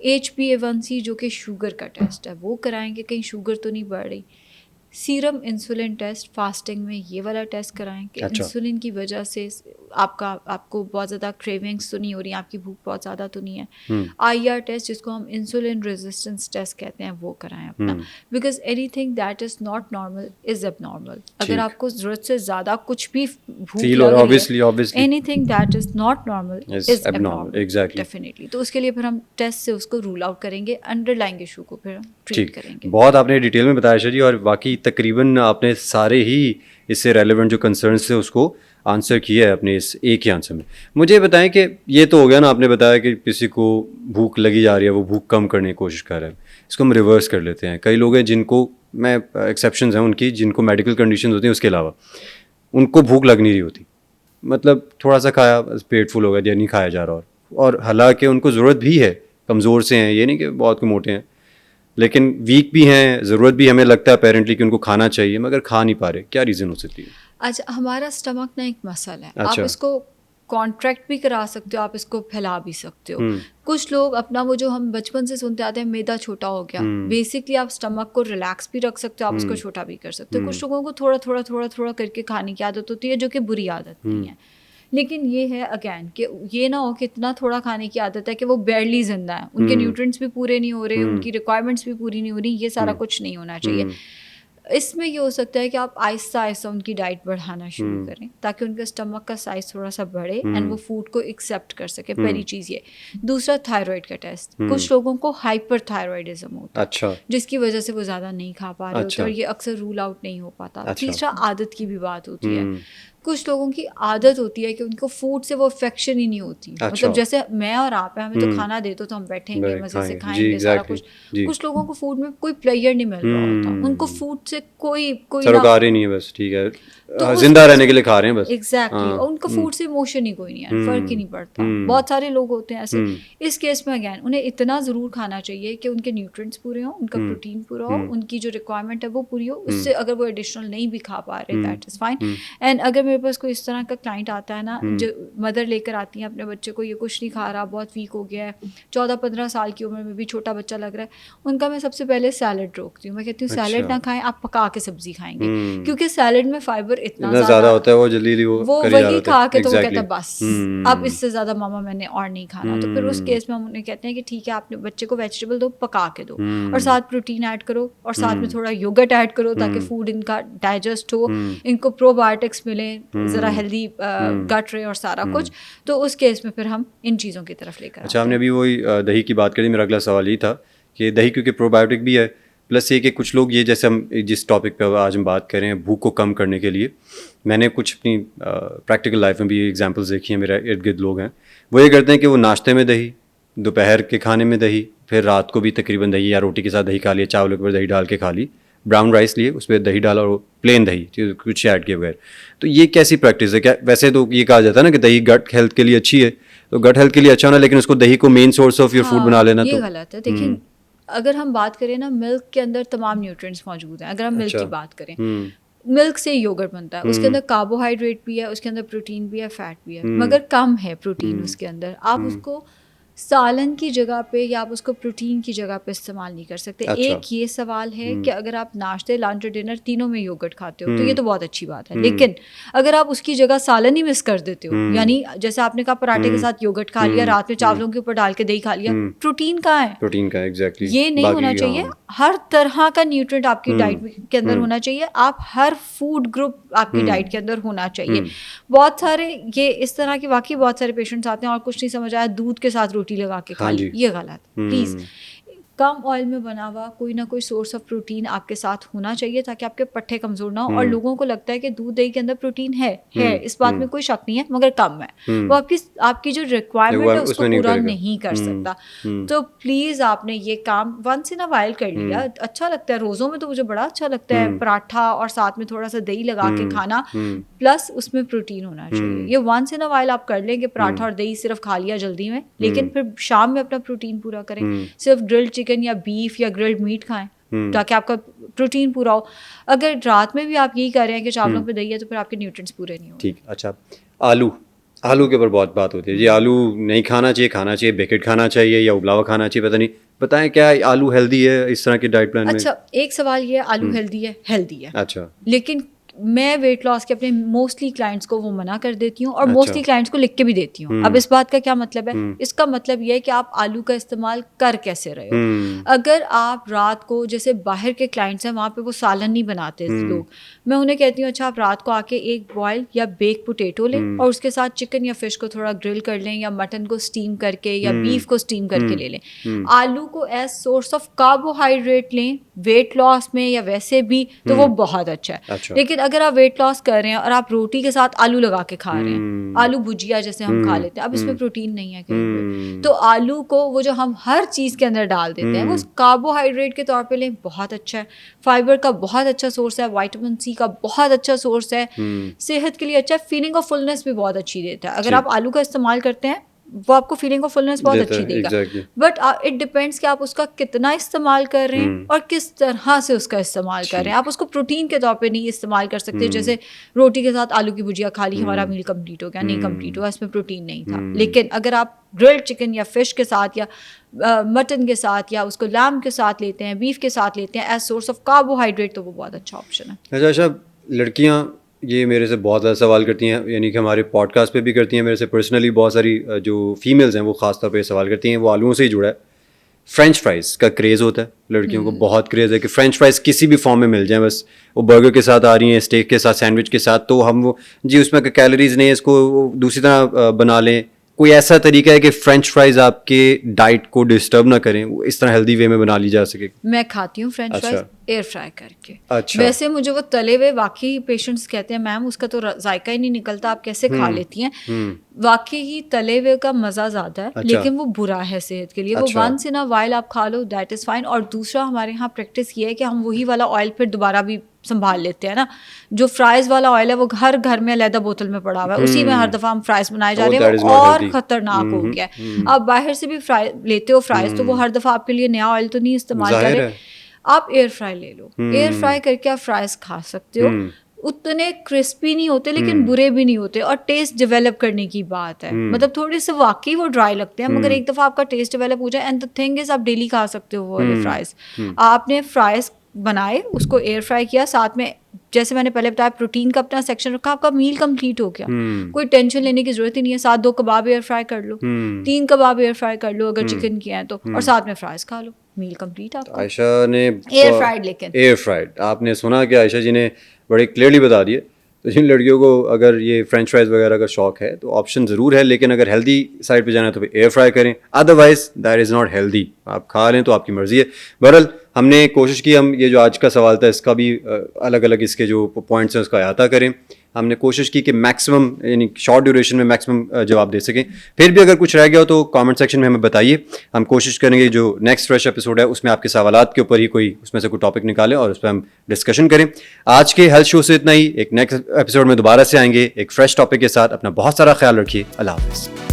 HbA1c जो कि sugar का टेस्ट है वो कराएंगे, कहीं शुगर तो नहीं बढ़ रही। सीरम इंसुलिन टेस्ट फास्टिंग में ये वाला टेस्ट कराएं कि अच्छा। इंसुलिन की वजह से आपको बहुत ज़्यादा क्रेविंग्स तो नहीं हो रही, आपकी भूख बहुत ज़्यादा तो नहीं है। IR टेस्ट जिसको हम इंसुलिन रेजिस्टेंस टेस्ट कहते हैं वो कराएं अपना, because anything that is not normal is abnormal. अगर आपको ज़रूरत से ज़्यादा कुछ भी भूख फील लग और रही है, obviously anything that is not normal is is abnormal, abnormal exactly. Definitely. तो उसके लिए फिर हम टेस्ट से उसको रूल आउट करेंगे, अंडरलाइंग इशू को फिर हम ट्रीट ठीक, करेंगे। बहुत आपने डिटेल में बताया शाह जी, और बाकी तकरीबन आपने सारे ही इससे रेलेवेंट जो कंसर्न्स थे उसको आंसर किया है अपने इस एक ही आंसर में। मुझे बताएं कि ये तो हो गया ना, आपने बताया कि किसी को भूख लगी जा रही है, वो भूख कम करने की कोशिश कर रहा है। इसको हम रिवर्स कर लेते हैं। कई लोग हैं जिनको, मैं एक्सेप्शंस हैं उनकी, जिनको मेडिकल कंडीशन होती हैं उसके अलावा उनको भूख लग नहीं रही होती, मतलब थोड़ा सा खाया बस पेट फुल हो गया या नहीं खाया जा रहा, और हालांकि उनको ज़रूरत भी है, कमज़ोर से हैं, ये नहीं कि बहुत को मोटे हैं, लेकिन वीक भी हैं, ज़रूरत भी हमें लगता है अपेरेंटली कि उनको खाना चाहिए मगर खा नहीं पा रहे। क्या रीज़न हो सकती है? अच्छा, हमारा स्टमक ना एक मसल है, आप अच्छा। इसको कॉन्ट्रैक्ट भी करा सकते हो, आप इसको फैला भी सकते हो। कुछ लोग अपना वो जो हम बचपन से सुनते आते हैं मैदा छोटा हो गया, बेसिकली आप स्टमक को रिलैक्स भी रख सकते हो, आप उसको छोटा भी कर सकते हो। कुछ लोगों को थोड़ा थोड़ा थोड़ा थोड़ा करके खाने की आदत होती है, जो कि बुरी आदत नहीं है। लेकिन ये है अगैन कि ये ना हो कि इतना थोड़ा खाने की आदत है कि वो बेयरली जिंदा है, उनके न्यूट्रिएंट्स भी पूरे नहीं हो रहे, उनकी रिक्वायरमेंट्स भी पूरी नहीं हो रही। ये सारा कुछ नहीं होना चाहिए। इसमें ये हो सकता है कि आप आहिस्ता आहिस्ता उनकी डाइट बढ़ाना शुरू करें ताकि उनके स्टमक का साइज थोड़ा सा बढ़े एंड वो फूड को एक्सेप्ट कर सके। पहली चीज़ ये। दूसरा, थायराइड का टेस्ट। कुछ लोगों को हाइपर थायराइडिज्म होता है, अच्छा। जिसकी वजह से वो ज़्यादा नहीं खा पा रहे होते अच्छा। और ये अक्सर रूल आउट नहीं हो पाता। अच्छा। तीसरा, आदत की भी बात होती है। कुछ लोगों की आदत होती है कि उनको फूड से वो अफेक्शन ही नहीं होती। अच्छा। मतलब जैसे मैं और आप हैं, हमें तो खाना दे दो तो हम बैठेंगे, मज़े से जी खाएंगे सारा एग्जैक्टली कुछ। जी। कुछ लोगों को फूड में कोई प्लेजर नहीं मिल रहा होता, उनको फूड से कोई कोई ना, सरोकार ही नहीं है, बस ठीक है, तो उस जिंदा केस रहने के में लिए खा रहे हैं बस। एग्जैक्टली और उनको फूड से इमोशन ही कोई नहीं है, फर्क ही नहीं पड़ता। बहुत सारे लोग होते हैं ऐसे। इस केस में अगैन उन्हें इतना ज़रूर खाना चाहिए कि उनके न्यूट्रिएंट्स पूरे हों, उनका प्रोटीन पूरा हो, उनकी जो रिक्वायरमेंट है वो पूरी हो। उससे अगर वो एडिशनल नहीं भी खा पा रहे, दैट इज़ फाइन। एंड अगर मेरे पास कोई इस तरह का क्लाइंट आता है ना, जो मदर लेकर आती है अपने बच्चे को, ये कुछ नहीं खा रहा, बहुत वीक हो गया है, 14-15 साल की उम्र में भी छोटा बच्चा लग रहा है, उनका मैं सबसे पहले सैलड रोकती हूँ। मैं कहती हूँ सैलड ना खाएं, आप पका के सब्जी खाएंगे, क्योंकि सैलड में फाइबर इतना ज़्यादा होता है, वो जल्दी वो कर ही जा रहे वही होते खा के हैं। तो वो कहता एग्जैक्टली। है बस अब इससे ज़्यादा मामा मैंने और नहीं खाना। तो फिर उस केस में हम उन्हें कहते हैं कि ठीक है, आपने बच्चे को वेजिटेबल दो, पका के दो, और साथ प्रोटीन ऐड करो, और साथ में थोड़ा योगर्ट ऐड करो ताकि फूड इनका डाइजेस्ट हो, इनको प्रोबायोटिक्स मिले, ज़रा हेल्दी गट रहे और सारा कुछ। तो उस केस में फिर हम इन चीज़ों की तरफ लेकर अच्छा, आते आपने हैं। अभी वही दही की बात करी, मेरा अगला सवाल ये था कि दही क्योंकि प्रोबायोटिक भी है, प्लस ये कि कुछ लोग ये, जैसे हम जिस टॉपिक पे आज हम बात कर रहे हैं भूख को कम करने के लिए, मैंने कुछ अपनी प्रैक्टिकल लाइफ में भी एग्जांपल्स देखी हैं, मेरे इर्द गिर्द लोग हैं, वो ये करते हैं कि वो नाश्ते में दही, दोपहर के खाने में दही, फिर रात को भी तकरीबन दही या रोटी के साथ दही खा लिया, चावल के ऊपर दही डाल के खा ली, ब्राउन राइस लिए उस पर दही डाला और प्लेन दही, कुछ ऐड किए बगैर। तो ये कैसी प्रैक्टिस है? क्या वैसे तो ये कहा जाता है ना कि दही गट हेल्थ के लिए अच्छी है, तो गट हेल्थ के लिए अच्छा होना, लेकिन उसको दही को main source of your food बना लेना ये तो गलत है। देखिए, अगर हम बात करें ना, मिल्क के अंदर तमाम न्यूट्रिएंट्स मौजूद हैं। अगर हम मिल्क अच्छा। की बात करें, मिल्क से योगर्ट बनता है, उसके अंदर कार्बोहाइड्रेट भी है, उसके अंदर प्रोटीन भी है, फैट भी है, मगर कम है प्रोटीन उसके अंदर। आप उसको सालन की जगह पे या आप उसको प्रोटीन की जगह पे इस्तेमाल नहीं कर सकते। अच्छा। एक ये सवाल है कि अगर आप नाश्ते, लंच और डिनर तीनों में योगर्ट खाते हो तो ये तो बहुत अच्छी बात है, लेकिन अगर आप उसकी जगह सालन ही मिस कर देते हो, यानी जैसे आपने कहा पराठे के साथ योगर्ट खा लिया, रात में चावलों के ऊपर डाल के दही खा लिया, प्रोटीन कहाँ है? प्रोटीन का एग्जैक्टली ये नहीं होना चाहिए। हर तरह का न्यूट्रिएंट आपकी डाइट के अंदर होना चाहिए। आप हर फूड ग्रुप आपकी डाइट के अंदर होना चाहिए। बहुत सारे ये इस तरह के वाकई बहुत सारे पेशेंट्स आते हैं और कुछ नहीं समझ आया, दूध के साथ रोटी लगा के खा ली, ये गलत है। प्लीज़ कम ऑयल में बना हुआ कोई ना कोई सोर्स ऑफ प्रोटीन आपके साथ होना चाहिए ताकि आपके पट्टे कमज़ोर ना हो। और लोगों को लगता है कि दूध दही के अंदर प्रोटीन है, इस बात में कोई शक नहीं है, मगर कम है। वो आपकी जो रिक्वायरमेंट है उसको पूरा नहीं कर सकता। तो प्लीज़ आपने ये काम वंस इन अ वाइल कर लिया, अच्छा लगता है। रोज़ों में तो मुझे बड़ा अच्छा लगता है पराठा और साथ में थोड़ा सा दही लगा के खाना, प्लस उसमें प्रोटीन होना चाहिए। ये वंस इन अ वाइल आप कर लेंगे, पराठा और दही सिर्फ खा लिया जल्दी में, लेकिन फिर शाम में अपना प्रोटीन पूरा करें। सिर्फ ग्रिल्ड चिकन या बीफ या ग्रिल्ड मीट खाएं ताकि आपका प्रोटीन पूरा हो। अगर रात में भी आप यही कर रहे हैं कि चावलों पे दही है, तो फिर आपके न्यूट्रिएंट्स पूरे नहीं होंगे। ठीक। अच्छा, आलू आलू के ऊपर बहुत बात होती है जी, आलू नहीं खाना चाहिए बेकेट खाना चाहिए या उबला हुआ खाना चाहिए, पता नहीं, बताएं क्या आलू हेल्दी है इस तरह के डाइट प्लान में? अच्छा, एक सवाल ये है, आलू हेल्दी है, अच्छा, लेकिन मैं वेट लॉस के अपने मोस्टली क्लाइंट्स को वो मना कर देती हूँ और अच्छा। मोस्टली क्लाइंट्स को लिख के भी देती हूँ। अब इस बात का क्या मतलब है? इसका मतलब ये है कि आप आलू का इस्तेमाल कर कैसे रहे हो। अगर आप रात को, जैसे बाहर के क्लाइंट्स हैं वहाँ पे वो सालन नहीं बनाते लोग, मैं उन्हें कहती हूँ अच्छा आप रात को आके एक बॉयल या बेक पोटैटो लें और उसके साथ चिकन या फिश को थोड़ा ग्रिल कर लें या मटन को स्टीम करके या बीफ को स्टीम करके ले लें। आलू को एज सोर्स ऑफ कार्बोहाइड्रेट लें वेट लॉस में या वैसे भी, तो वो बहुत अच्छा है। अच्छा। लेकिन अगर आप वेट लॉस कर रहे हैं और आप रोटी के साथ आलू लगा के खा रहे हैं, आलू भुजिया जैसे हम खा लेते हैं, अब इसमें प्रोटीन नहीं है कहीं पे, तो आलू को वो जो हम हर चीज के अंदर डाल देते हैं वो कार्बोहाइड्रेट के तौर पे लें, बहुत अच्छा है। फाइबर का बहुत अच्छा सोर्स है, विटामिन सी का बहुत अच्छा सोर्स है, सेहत के लिए अच्छा है, फीलिंग ऑफ फुलनेस भी बहुत अच्छी देता है। अगर आप आलू का इस्तेमाल करते हैं वो आपको फीलिंग ऑफ फुलनेस बहुत अच्छी देगा। बट इट डिपेंड्स कि आप उसका कितना इस्तेमाल कर रहे हैं और किस तरह से उसका इस्तेमाल कर रहे हैं। आप उसको प्रोटीन के तौर पे नहीं इस्तेमाल कर सकते, जैसे रोटी के साथ आलू की भुजिया खा ली, हमारा मील कंप्लीट हो गया, नहीं कंप्लीट हुआ, इसमें प्रोटीन नहीं था। लेकिन अगर आप ग्रिल्ड चिकन या फिश के साथ या मटन के साथ या उसको लैम के साथ लेते हैं, बीफ के साथ लेते हैं एज सोर्स ऑफ कार्बोहाइड्रेट, तो वो बहुत अच्छा ऑप्शन है। अच्छा, लड़कियाँ ये मेरे से बहुत ज़्यादा सवाल करती हैं, यानी कि हमारे पॉडकास्ट पे भी करती हैं, मेरे से पर्सनली बहुत सारी जो फीमेल्स हैं वो ख़ास तौर पे सवाल करती हैं, वो आलूओं से ही जुड़ा है। फ्रेंच फ्राइज़ का क्रेज़ होता है लड़कियों को, बहुत क्रेज़ है कि फ्रेंच फ्राइज़ किसी भी फॉर्म में मिल जाए, बस वो बर्गर के साथ आ रही हैं, स्टेक के साथ, सैंडविच के साथ, तो हम वो जी उसमें कैलोरीज नहीं है, इसको दूसरी तरह बना लें। कोई ऐसा तरीका है कि फ्रेंच फ्राइज़ आपके डाइट को डिस्टर्ब ना करें, वो इस तरह हेल्दी वे में बना ली जा सके? मैं खाती हूँ फ्रेंच फ्राइज एयर फ्राई करके। अच्छा। वैसे मुझे वो तले हुए, वाकई पेशेंट्स कहते हैं मैम उसका तो जायका ही नहीं निकलता, आप कैसे खा लेती हैं? वाकई ही तले हुए का मज़ा ज़्यादा है। अच्छा। लेकिन वो बुरा है सेहत के लिए। अच्छा। वो वंस इन अ वाइल आप खा लो, दैट इज़ फाइन। और दूसरा हमारे यहाँ प्रैक्टिस ये है कि हम वही वाला ऑयल फिर दोबारा भी संभाल लेते हैं ना। जो फ्राइज वाला ऑयल है वो हर घर में अलग बोतल में पड़ा हुआ है, उसी में हर दफ़ा हम फ्राइज बनाए जा रहे हैं, वो और ख़तरनाक हो गया है। आप बाहर से भी फ्राई लेते हो फ्राइज, तो वो हर दफ़ा आपके लिए नया ऑयल तो नहीं इस्तेमाल कर रहे। आप एयर फ्राई ले लो, एयर फ्राई करके आप फ्राइज खा सकते हो। उतने क्रिस्पी नहीं होते लेकिन बुरे भी नहीं होते, और टेस्ट डेवलप करने की बात है। मतलब थोड़े से वाकई वो ड्राई लगते हैं, मगर एक दफ़ा आपका टेस्ट डेवलप हो जाए, एंड द थिंग इज आप डेली खा सकते हो वो वाले फ्राइज। आपने फ्राइज बनाए, उसको एयर फ्राई किया, साथ में जैसे मैंने पहले बताया प्रोटीन का अपना सेक्शन रखा, आपका मील कंप्लीट हो गया। कोई टेंशन लेने की जरूरत ही नहीं है। साथ 2 कबाब एयर फ्राई कर लो, 3 कबाब एयर फ्राई कर लो अगर चिकन किया है तो, और साथ में फ्राइज खा लो, मील कंप्लीट आपका। आयशा ने एयर फ्राइड, लेकिन एयर फ्राइड आपने सुना कि आयशा जी ने बड़े क्लियरली बता दिए। तो जिन लड़कियों को अगर ये फ्रेंच फ्राइज वगैरह का शौक है तो ऑप्शन ज़रूर है, लेकिन अगर हेल्दी साइड पे जाना है तो फिर एयर फ्राई करें, otherwise that is not healthy. आप खा लें तो आपकी मर्ज़ी है। बहरहाल हमने कोशिश की, हम ये जो आज का सवाल था इसका भी अलग अलग इसके जो पॉइंट्स हैं उसका अहाता करें। हमने कोशिश की कि मैक्सिमम यानी शॉर्ट ड्यूरेशन में मैक्सिमम जवाब दे सकें। फिर भी अगर कुछ रह गया हो तो कमेंट सेक्शन में हमें बताइए। हम कोशिश करेंगे जो नेक्स्ट फ्रेश एपिसोड है उसमें आपके सवालात के ऊपर ही कोई उसमें से कोई टॉपिक निकालें और उस पर हम डिस्कशन करें। आज के हेल्थ शो से इतना ही। एक नेक्स्ट एपिसोड में दोबारा से आएंगे एक फ्रेश टॉपिक के साथ। अपना बहुत सारा ख्याल रखिए। अल्लाह हाफ़िज़।